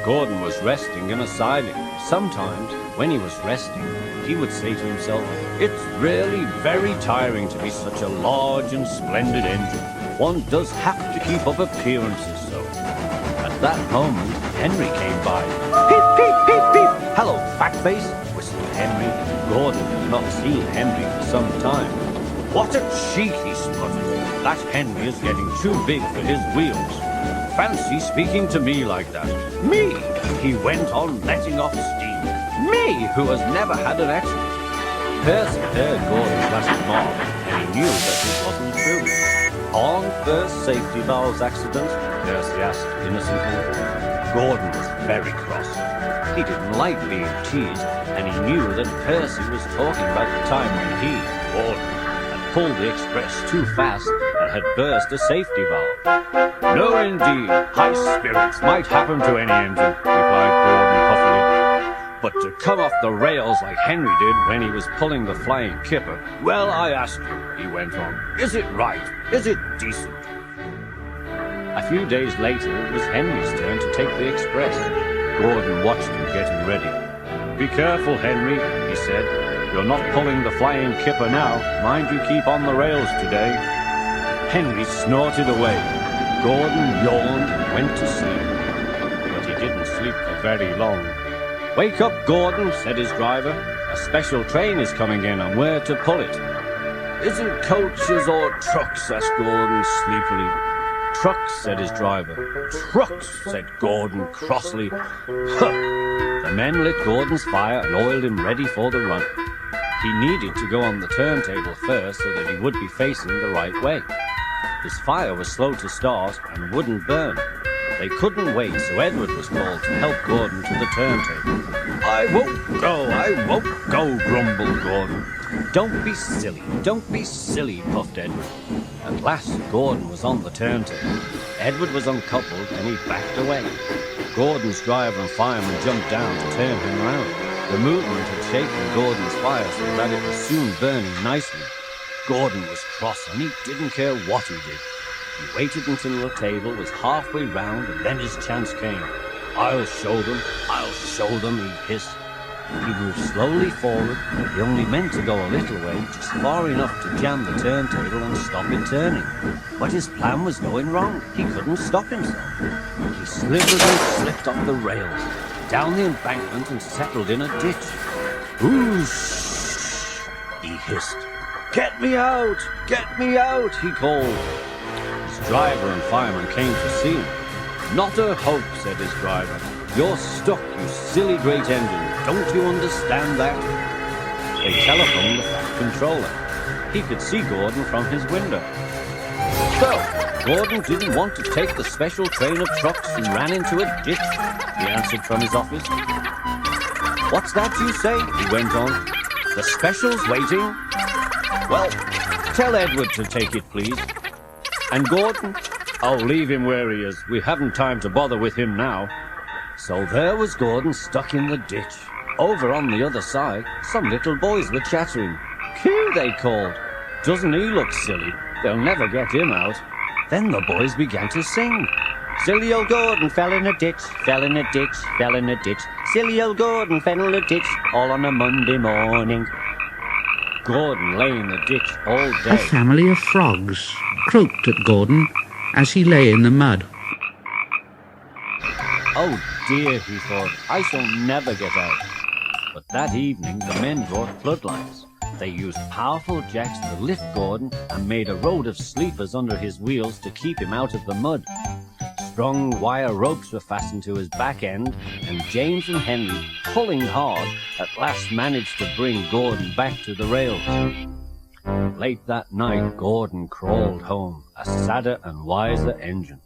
Gordon was resting in a siding. Sometimes, when he was resting, he would say to himself, "It's really very tiring to be such a large and splendid engine. One does have to keep up appearances so." At that moment, Henry came by. "Peep, peep, peep, peep! Hello, fatface!" whistled Henry. Gordon had not seen Henry for some time. "What a cheek!" he spluttered. "That Henry is getting too big for his wheels. Fancy speaking to me like that. Me!" he went on, letting off steam. "Me, who has never had an accident." Percy heard Gordon's last remark, and he knew that it wasn't true. "On first safety valves accident?" Percy asked innocently. Gordon was very cross. He didn't like being teased, and he knew that Percy was talking about the time when he, Gordon, had pulled the express too fast and had burst a safety valve. "No, indeed. High spirits might happen to any engine," replied Gordon huffily. "But to come off the rails like Henry did when he was pulling the flying kipper, well, I ask you," he went on, "is it right? Is it decent?" A few days later, it was Henry's turn to take the express. Gordon watched him getting ready. "Be careful, Henry," he said. "You're not pulling the flying kipper now. Mind you keep on the rails today." Henry snorted away. Gordon yawned and went to sleep. But he didn't sleep for very long. "Wake up, Gordon," said his driver. "A special train is coming in and we're to pull it." "Is it coaches or trucks?" asked Gordon sleepily. "Trucks," said his driver. "Trucks," said Gordon crossly. "Huh!" The men lit Gordon's fire and oiled him ready for the run. He needed to go on the turntable first so that he would be facing the right way. His fire was slow to start and wouldn't burn. They couldn't wait, so Edward was called to help Gordon to the turntable. I won't go, grumbled Gordon. Don't be silly, puffed Edward. At last, Gordon was on the turntable. Edward was uncoupled and he backed away. Gordon's driver and fireman jumped down to turn him around. The movement had shaken Gordon's fire so that it was soon burning nicely. Gordon was cross and he didn't care what he did. He waited until the table was halfway round and then his chance came. I'll show them, he hissed. He moved slowly forward. He only meant to go a little way, just far enough to jam the turntable and stop it turning. But his plan was going wrong. He couldn't stop himself. He slithered and slipped off the rails, down the embankment and settled in a ditch. Whoosh! He hissed. Get me out, he called. His driver and fireman came to see him. Not a hope, said his driver. You're stuck, you silly great engine. Don't you understand that? They telephoned the Fat Controller. He could see Gordon from his window. So, Gordon didn't want to take the special train of trucks and ran into a ditch, he answered from his office. What's that you say? He went on. The special's waiting? Well, tell Edward to take it, please. And Gordon? Oh, leave him where he is. We haven't time to bother with him now. So there was Gordon stuck in the ditch. Over on the other side, some little boys were chattering. Cue, they called. Doesn't he look silly? They'll never get him out. Then the boys began to sing. Silly old Gordon fell in a ditch, fell in a ditch, fell in a ditch. Silly old Gordon fell in a ditch, all on a Monday morning. Gordon lay in the ditch all day. A family of frogs croaked at Gordon as he lay in the mud. Oh dear, he thought, I shall never get out. But that evening the men brought floodlights. They used powerful jacks to lift Gordon and made a road of sleepers under his wheels to keep him out of the mud. Strong wire ropes were fastened to his back end, and James and Henry, pulling hard, at last managed to bring Gordon back to the rails. Late that night, Gordon crawled home, a sadder and wiser engine.